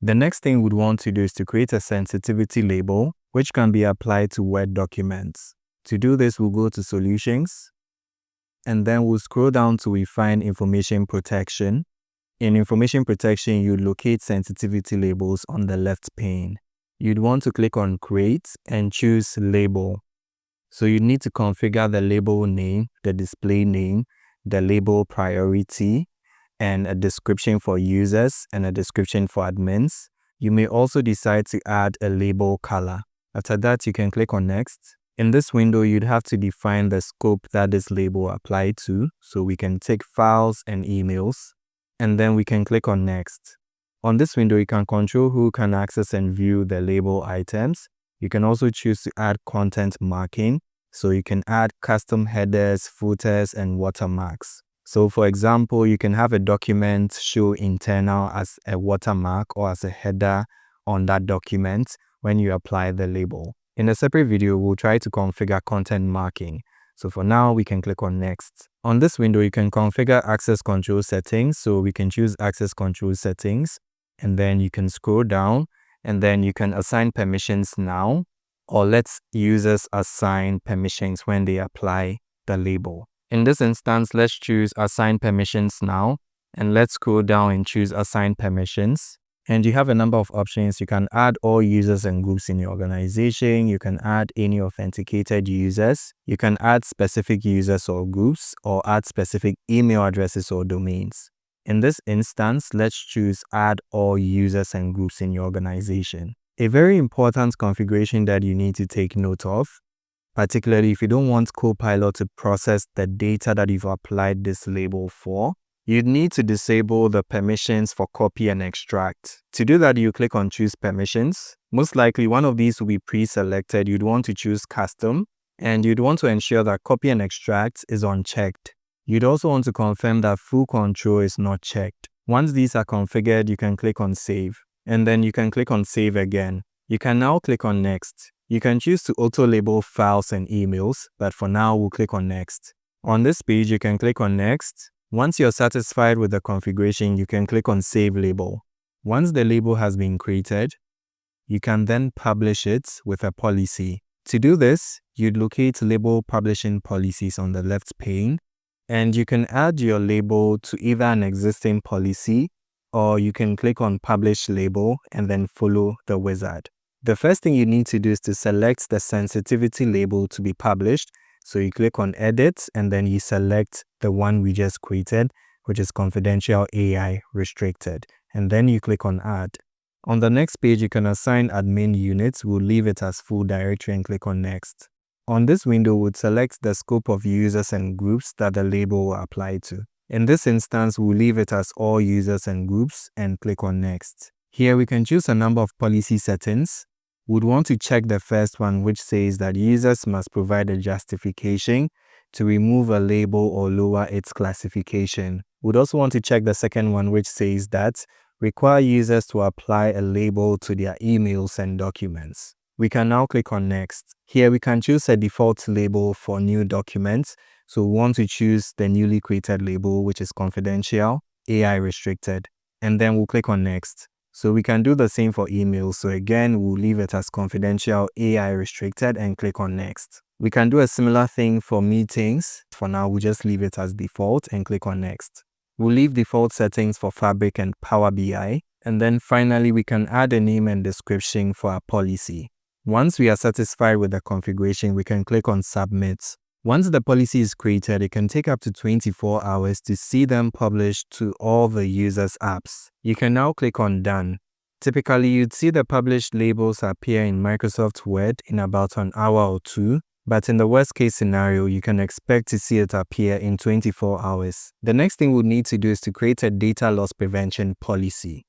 The next thing we'd want to do is to create a sensitivity label, which can be applied to Word documents. To do this, we'll go to Solutions, and then we'll scroll down to we find Information Protection. In Information Protection, you locate sensitivity labels on the left pane. You'd want to click on Create and choose Label. So you need to configure the label name, the display name, the label priority, and a description for users and a description for admins. You may also decide to add a label color. After that, you can click on Next. In this window, you'd have to define the scope that this label applies to. So we can take files and emails, and then we can click on Next. On this window, you can control who can access and view the label items. You can also choose to add content marking. So you can add custom headers, footers, and watermarks. So for example, you can have a document show internal as a watermark or as a header on that document when you apply the label. In a separate video, we'll try to configure content marking. So for now, we can click on Next. On this window, you can configure access control settings. So we can choose access control settings, and then you can scroll down, and then you can assign permissions now, or let users assign permissions when they apply the label. In this instance, let's choose Assign Permissions Now, and let's scroll down and choose Assign Permissions. And you have a number of options. You can add all users and groups in your organization. You can add any authenticated users. You can add specific users or groups, or add specific email addresses or domains. In this instance, let's choose Add all users and groups in your organization. A very important configuration that you need to take note of, particularly if you don't want Copilot to process the data that you've applied this label for, you'd need to disable the permissions for copy and extract. To do that, you click on Choose Permissions. Most likely, one of these will be pre-selected. You'd want to choose Custom, and you'd want to ensure that copy and extract is unchecked. You'd also want to confirm that full control is not checked. Once these are configured, you can click on Save, and then you can click on Save again. You can now click on Next. You can choose to auto-label files and emails, but for now, we'll click on Next. On this page, you can click on Next. Once you're satisfied with the configuration, you can click on Save Label. Once the label has been created, you can then publish it with a policy. To do this, you'd locate Label Publishing Policies on the left pane, and you can add your label to either an existing policy, or you can click on Publish Label and then follow the wizard. The first thing you need to do is to select the sensitivity label to be published. So you click on Edit, and then you select the one we just created, which is Confidential AI Restricted. And then you click on Add. On the next page, you can assign admin units. We'll leave it as full directory and click on Next. On this window, we'll select the scope of users and groups that the label will apply to. In this instance, we'll leave it as all users and groups and click on Next. Here, we can choose a number of policy settings. We'd want to check the first one, which says that users must provide a justification to remove a label or lower its classification. We'd also want to check the second one, which says that require users to apply a label to their emails and documents. We can now click on Next. Here we can choose a default label for new documents. So we want to choose the newly created label, which is Confidential AI Restricted. And then we'll click on Next. So we can do the same for emails. So again, we'll leave it as Confidential AI Restricted and click on Next. We can do a similar thing for meetings. For now, we'll just leave it as default and click on Next. We'll leave default settings for Fabric and Power BI. And then finally, we can add a name and description for our policy. Once we are satisfied with the configuration, we can click on Submit. Once the policy is created, it can take up to 24 hours to see them published to all the users' apps. You can now click on Done. Typically, you'd see the published labels appear in Microsoft Word in about an hour or two, but in the worst case scenario, you can expect to see it appear in 24 hours. The next thing we'll need to do is to create a data loss prevention policy.